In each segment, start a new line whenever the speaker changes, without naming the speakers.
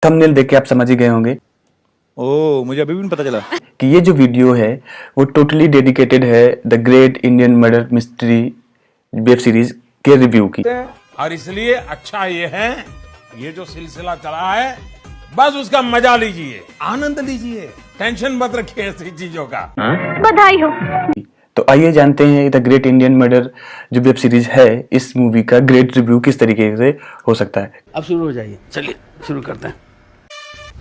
Thumbnail देख के आप समझ ही गए होंगे
ओह, मुझे अभी भी नहीं पता चला
कि ये जो वीडियो है वो टोटली डेडिकेटेड है the great Indian murder mystery web series के रिव्यू की।
और इसलिए अच्छा ये है, ये जो सिलसिला चला है बस उसका मजा लीजिए, आनंद लीजिए, टेंशन मत रखिए ऐसी चीजों का।
बधाई हो।
तो आइए जानते हैं द ग्रेट इंडियन मर्डर जो वेब सीरीज है इस मूवी का ग्रेट रिव्यू किस तरीके से हो सकता है।
अब शुरू हो जाइए, चलिए शुरू करते हैं।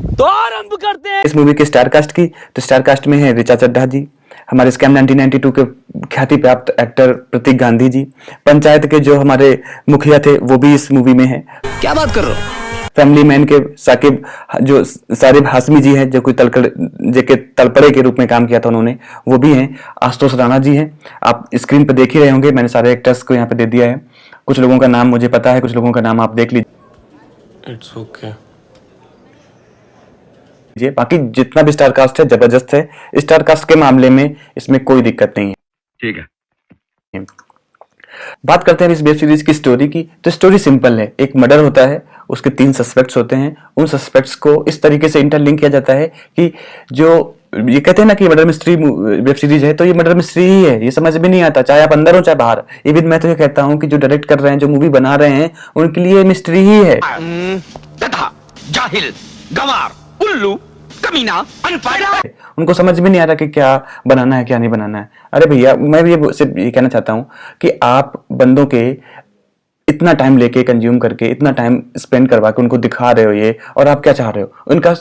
तो आरंभ करते हैं
इस मूवी के स्टार कास्ट की। तो स्टार कास्ट में है ऋचा चड्ढा जी, हमारे स्कैम 1992 के ख्याति प्राप्त एक्टर प्रतीक गांधी जी, पंचायत के जो हमारे मुखिया थे वो भी इस मूवी में है।
क्या बात कर रहे हो?
फैमिली मैन के साकिब जो सारिब हाशमी जी हैं जो कोई तलपड़े के रूप में काम किया था उन्होंने, वो भी हैं। आशुतोष राणा जी हैं, आप स्क्रीन पर देख ही रहे होंगे, मैंने सारे एक्टर्स को यहाँ पे दे दिया है। कुछ लोगों का नाम मुझे पता है, कुछ लोगों का नाम आप देख लीजिए।
It's okay.
बाकी जितना भी स्टार कास्ट है जबरदस्त है। स्टार कास्ट के मामले में इसमें कोई दिक्कत नहीं है।
ठीक है,
बात करते हैं इस वेब सीरीज की स्टोरी की। तो स्टोरी सिंपल है, एक मर्डर होता है, उसके 3 सस्पेक्ट्स होते हैं, उन सस्पेक्ट्स को इस तरीके से इंटरलिंक किया जाता है कि जो ये कहते हैं ना कि मर्डर मिस्ट्री वेब सीरीज है, तो ये मर्डर मिस्ट्री ही है, ये समझ में नहीं आता चाहे आप अंदर हो चाहे बाहर। इवन मैं तो ये कहता हूँ कि जो डायरेक्ट कर रहे हैं, जो मूवी बना रहे हैं, उनके लिए मिस्ट्री ही है।
तथा जाहिल, गंवार, उल्लू, कमीना, अनपढ़,
उनको समझ में नहीं आ रहा कि क्या बनाना है क्या नहीं बनाना है। अरे भैया, मैं भी सिर्फ ये कहना चाहता हूँ कि आप बंदों के इतना टाइम लेके कंज्यूम करके इतना टाइम स्पेंड करवा के उनको दिखा रहे हो ये, और आप क्या चाह रहे हो? उनका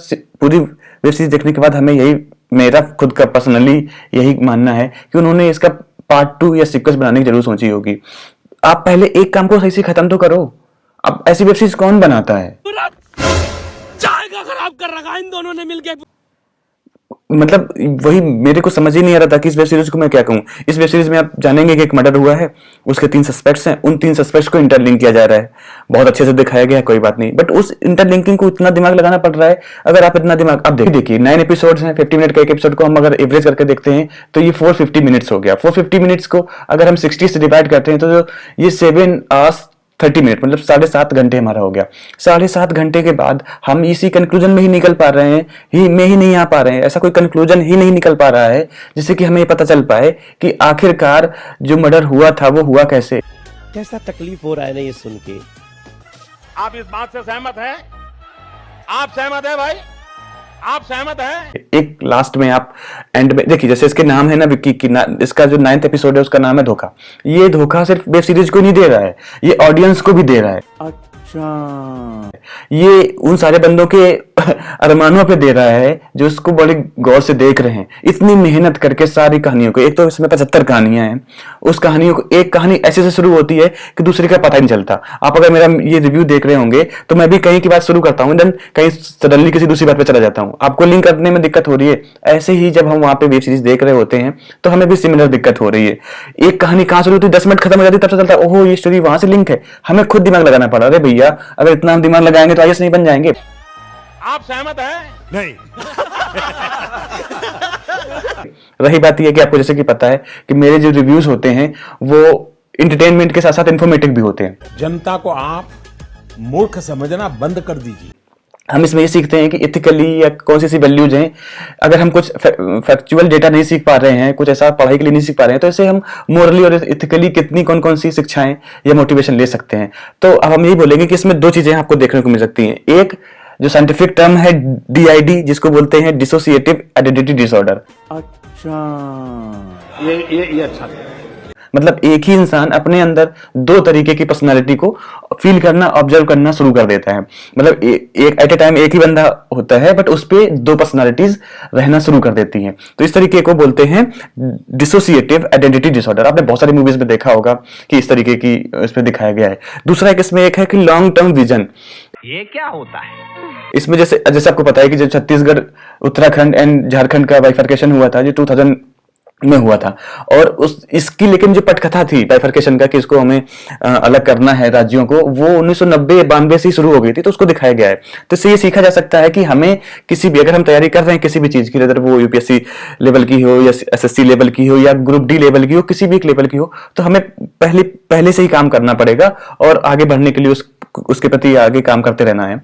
पूरी वेब सीरीज देखने के बाद हमें यही, मेरा खुद का पर्सनली यही मानना है कि उन्होंने इसका पार्ट 2 या सीक्वेंस बनाने की जरूर सोची होगी। आप पहले एक काम को सही से खत्म तो करो। अब ऐसी वेब सीरीज कौन बनाता है?
जाएगा खराब कर रखा इन दोनों ने मिलकर।
मतलब वही मेरे को समझ ही नहीं आ रहा था कि इस वेब सीरीज को मैं क्या कहूं। इस वेब सीरीज में आप जानेंगे कि एक मर्डर हुआ है, उसके 3 सस्पेक्ट्स हैं, उन 3 सस्पेक्ट्स को इंटरलिंक किया जा रहा है। बहुत अच्छे से दिखाया गया है, कोई बात नहीं, बट उस इंटरलिंकिंग को इतना दिमाग लगाना पड़ रहा है। अगर आप इतना दिमाग, आप देखिए 9 एपिसोड्स हैं, 50 मिनट का एक एपिसोड को हम अगर एवरेज करके देखते हैं तो ये 450 मिनट्स हो गया। 450 मिनट्स को अगर हम 60 से डिवाइड करते हैं तो जो ये 7 hours 30 मिनट मतलब 7.5 घंटे हमारा हो गया। 7.5 घंटे के बाद हम इसी कंक्लूजन में ही निकल पा रहे हैं, ही नहीं आ पा रहे हैं। ऐसा कोई कंक्लूजन ही नहीं निकल पा रहा है जिससे कि हमें ये पता चल पाए कि आखिरकार जो मर्डर हुआ था वो हुआ कैसे।
कैसा तकलीफ हो रहा है ना ये सुन के।
आप इस बात से सहमत हैं? आप सहमत हैं भाई? आप सहमत हैं?
एक लास्ट में आप एंड में देखिए, जैसे इसके नाम है ना विक्की की इसका जो 9th एपिसोड है उसका नाम है धोखा। ये धोखा सिर्फ वेब सीरीज को नहीं दे रहा है, ये ऑडियंस को भी दे रहा है।
अच्छा,
ये उन सारे बंदों के अरमानों पे दे रहा है जो उसको बड़े गौर से देख रहे हैं। इतनी मेहनत करके सारी कहानियों को, एक तो इसमें 75 कहानियां हैं, उस कहानियों को एक कहानी ऐसे से शुरू होती है कि दूसरे का पता ही नहीं चलता। आप अगर मेरा ये रिव्यू देख रहे होंगे तो मैं भी कहीं की बात शुरू करता हूँ, देन कहीं सडनली किसी दूसरी बात पे चला जाता हूँ, आपको लिंक करने में दिक्कत हो रही है। ऐसे ही जब हम वहां पे वेब सीरीज देख रहे होते हैं तो हमें भी सिमिलर दिक्कत हो रही है। एक कहानी कहां शुरू होती है, 10 मिनट खत्म हो जाती है, तब से चलता है ओहो ये स्टोरी वहां से लिंक है। हमें खुद दिमाग लगाना पड़ा। अरे भैया, अगर इतना हम दिमाग लगाएंगे तो आईएएस नहीं बन जाएंगे।
आप सहमत हैं? नहीं।
रही बात यह कि आपको जैसे कि पता है कि मेरे जो रिव्यूज होते हैं वो इंटरटेनमेंट के साथ साथ इंफॉर्मेटिव भी होते हैं।
जनता को आप मूर्ख समझना बंद कर दीजिए।
हम इसमें ये सीखते हैं कि इथिकली या कौन सी वैल्यूज हैं। अगर हम कुछ फैक्चुअल डेटा नहीं सीख पा रहे हैं, कुछ ऐसा पढ़ाई के लिए नहीं सीख पा रहे हैं, तो ऐसे हम मोरली और इथिकली कितनी कौन कौन सी शिक्षाएं या मोटिवेशन ले सकते हैं। तो अब हम यही बोलेंगे कि इसमें 2 चीजें आपको देखने को मिल सकती हैं। एक जो साइंटिफिक टर्म है DID, जिसको बोलते हैं डिसोसिएटिव आइडेंटिटी डिसऑर्डर।
अच्छा, ये अच्छा।
मतलब एक ही इंसान अपने अंदर 2 तरीके की पर्सनालिटी को फील करना, ऑब्जर्व करना शुरू कर देता है। मतलब एक एट ए टाइम एक ही बंदा होता है, बट उस पे 2 पर्सनालिटीज रहना शुरू कर देती हैं। तो इस तरीके को बोलते हैं डिसोसिएटिव आइडेंटिटी डिसऑर्डर। आपने बहुत सारी मूवीज में देखा होगा कि इस तरीके की इसमें दिखाया गया है। दूसरा एक इसमें एक है कि लॉन्ग टर्म विजन।
ये क्या होता है?
इसमें जैसे आपको पता है कि जब छत्तीसगढ़, उत्तराखंड एंड झारखंड का बाइफर्केशन हुआ था, जो 2000 में हुआ था, और इसकी लेकिन जो पटकथा थी बाइफर्केशन का कि इसको हमें अलग करना है राज्यों को, वो 1990-92 से शुरू हो गई थी। तो उसको दिखाया गया है। तो इससे ये सीखा जा सकता है कि हमें किसी भी, अगर हम तैयारी कर रहे हैं किसी भी चीज की, अगर वो UPSC लेवल की हो या SSC लेवल की हो या ग्रुप D लेवल की हो, किसी भी एक लेवल की हो, तो हमें पहले से ही काम करना पड़ेगा और आगे बढ़ने के लिए उसके प्रति आगे काम करते रहना है।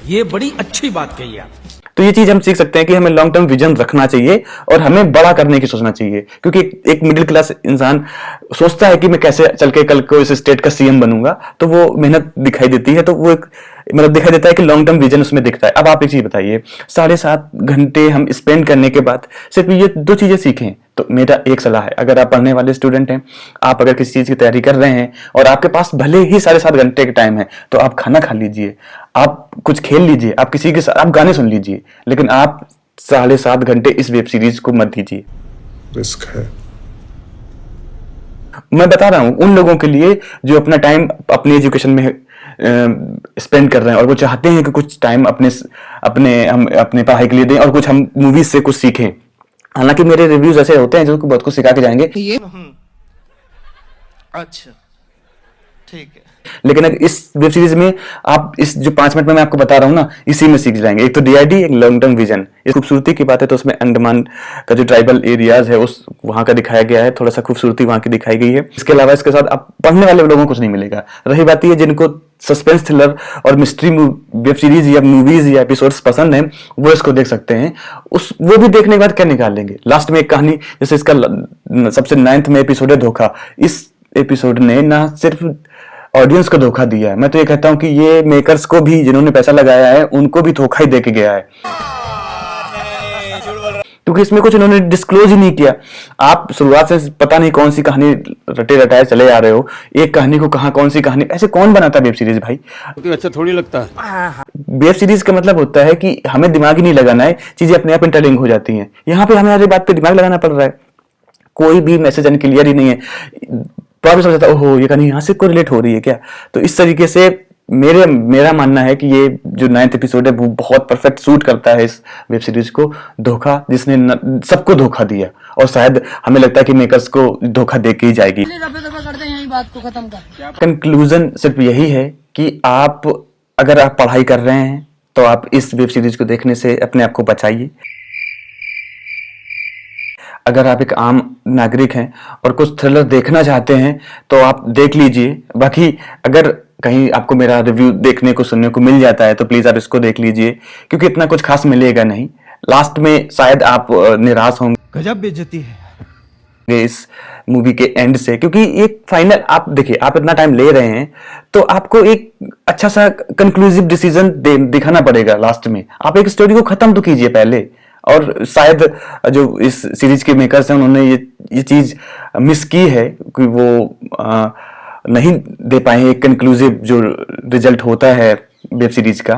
ये बड़ी अच्छी बात कही आप।
तो ये चीज हम सीख सकते हैं कि हमें लॉन्ग टर्म विजन रखना चाहिए और हमें बड़ा करने की सोचना चाहिए, क्योंकि एक मिडिल क्लास इंसान सोचता है कि मैं कैसे चल के कल को इस स्टेट का सीएम बनूंगा, तो वो मेहनत दिखाई देती है, तो वो एक मतलब दिखाई देता है कि लॉन्ग टर्म विजन उसमें दिखता है। अब आप एक चीज बताइए, 7.5 घंटे हम स्पेंड करने के बाद सिर्फ ये 2 चीजें सीखें, तो मेरा एक सलाह है, अगर आप पढ़ने वाले स्टूडेंट हैं, आप अगर किसी चीज की तैयारी कर रहे हैं और आपके पास भले ही 7.5 घंटे का टाइम है, तो आप खाना खा लीजिए, आप कुछ खेल लीजिए, आप किसी के साथ आप गाने सुन लीजिए, लेकिन आप 7.5 घंटे इस वेब सीरीज को मत दीजिए।
रिस्क है।
मैं बता रहा हूं उन लोगों के लिए जो अपना टाइम अपनी एजुकेशन में स्पेंड कर रहे हैं और वो चाहते हैं कि कुछ टाइम हम अपने पढ़ाई के लिए दें और कुछ हम मूवीज से कुछ सीखें। हालांकि मेरे रिव्यूज ऐसे होते हैं जो बहुत कुछ सिखा के जाएंगे,
अच्छा ठीक है।
लेकिन अगर इस वेब सीरीज में आप इस जो 5 मिनट में मैं आपको बता रहा हूं ना, इसी में सीख जाएंगे। एक तो डीआईडी, एक लॉन्ग टर्म विजन। इस खूबसूरती की बात है तो उसमें अंडमान का जो ट्राइबल एरियाज है उस वहां का दिखाया गया है, थोड़ा सा खूबसूरती वहां की दिखाई गई है। इसके अलावा इसके साथ आप पढ़ने वाले लोगों को कुछ नहीं मिलेगा। रही बात ये, जिनको सस्पेंस थ्रिलर और मिस्ट्री वेब सीरीज या मूवीज या एपिसोड्स पसंद है, वो इसको देख सकते हैं। वो भी देखने के बाद क्या निकाल लेंगे, लास्ट में एक कहानी, जैसे इसका सबसे 9th में एपिसोड है धोखा। इस एपिसोड ने ना सिर्फ ऑडियंस को धोखा दिया है, मैं तो ये कहता हूं कि ये मेकर्स को भी, जिन्होंने पैसा लगाया है, उनको भी धोखा ही दे के गया है, क्योंकि इसमें कुछ इन्होंने डिस्क्लोज ही नहीं किया। आप शुरुआत से पता नहीं कौन सी कहानी रटे रटाए चले आ रहे हो, एक कहानी को कहां कौन सी कहानी, ऐसे कौन बनाता वेब सीरीज भाई?
अच्छा थोड़ी लगता है।
वेब सीरीज का मतलब होता है कि हमें दिमाग ही नहीं लगाना है, चीजें अपने आप इंटरलिंक हो जाती हैं। यहाँ पे हमें हर बात पे दिमाग लगाना पड़ रहा है, कोई भी मैसेज अनक्लियर ही नहीं है। प्रॉब्लम समझता है, ओहो ये कहानी यहाँ से कोरिलेट हो रही है क्या? तो इस तरीके से मेरा मानना है कि ये जो 9th एपिसोड है वो बहुत परफेक्ट सूट करता है इस वेब सीरीज को। धोखा, जिसने सबको धोखा दिया, और शायद हमें लगता है कि मेकर्स को धोखा दे के ही जाएगी। कंक्लूजन सिर्फ यही है कि अगर आप पढ़ाई कर रहे हैं तो आप इस वेब सीरीज को देखने से अपने आप को बचाइए। अगर आप एक आम नागरिक हैं और कुछ थ्रिलर देखना चाहते हैं तो आप देख लीजिए। बाकी अगर कहीं आपको मेरा रिव्यू देखने को सुनने को मिल जाता है तो प्लीज आप इसको देख लीजिए, क्योंकि इतना कुछ खास मिलेगा नहीं। लास्ट में शायद आप निराश होंगे
गजब बेइज्जती है
इस मूवी के एंड से, क्योंकि एक फाइनल, आप देखिए, आप इतना टाइम ले रहे हैं तो आपको एक अच्छा सा कंक्लूसिव डिसीजन दिखाना पड़ेगा लास्ट में। आप एक स्टोरी को खत्म तो कीजिए पहले। और शायद जो इस सीरीज के मेकर्स हैं उन्होंने ये चीज मिस की है कि वो नहीं दे पाए एक कंक्लूसिव जो रिजल्ट होता है वेब सीरीज का।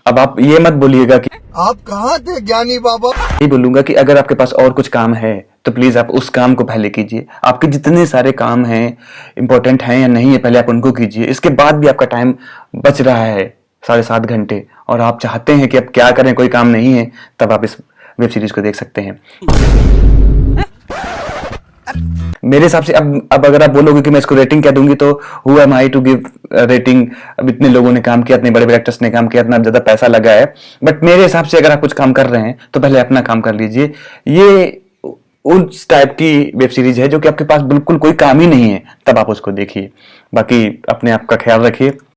अब आप ये मत बोलिएगा कि
आप कहाँ थे ज्ञानी बाबा?
ये बोलूंगा कि अगर आपके पास और कुछ काम है तो प्लीज आप उस काम को पहले कीजिए। आपके जितने सारे काम हैं, इंपॉर्टेंट हैं या नहीं है, पहले आप उनको कीजिए। इसके बाद भी आपका टाइम बच रहा है 7.5 घंटे और आप चाहते हैं कि अब क्या करें, कोई काम नहीं है, तब आप इस वेब सीरीज को देख सकते हैं। मेरे हिसाब से अब अगर आप बोलोगे कि मैं इसको रेटिंग क्या दूंगी, तो who am I to give rating. अब इतने लोगों ने काम किया, इतने बड़े बड़े एक्टर्स ने काम किया, इतना ज्यादा पैसा लगा है, बट मेरे हिसाब से अगर आप कुछ काम कर रहे हैं तो पहले अपना काम कर लीजिए। ये उस टाइप की वेब सीरीज है जो कि आपके पास बिल्कुल कोई काम ही नहीं है, तब आप उसको देखिए। बाकी अपने आप का ख्याल रखिए।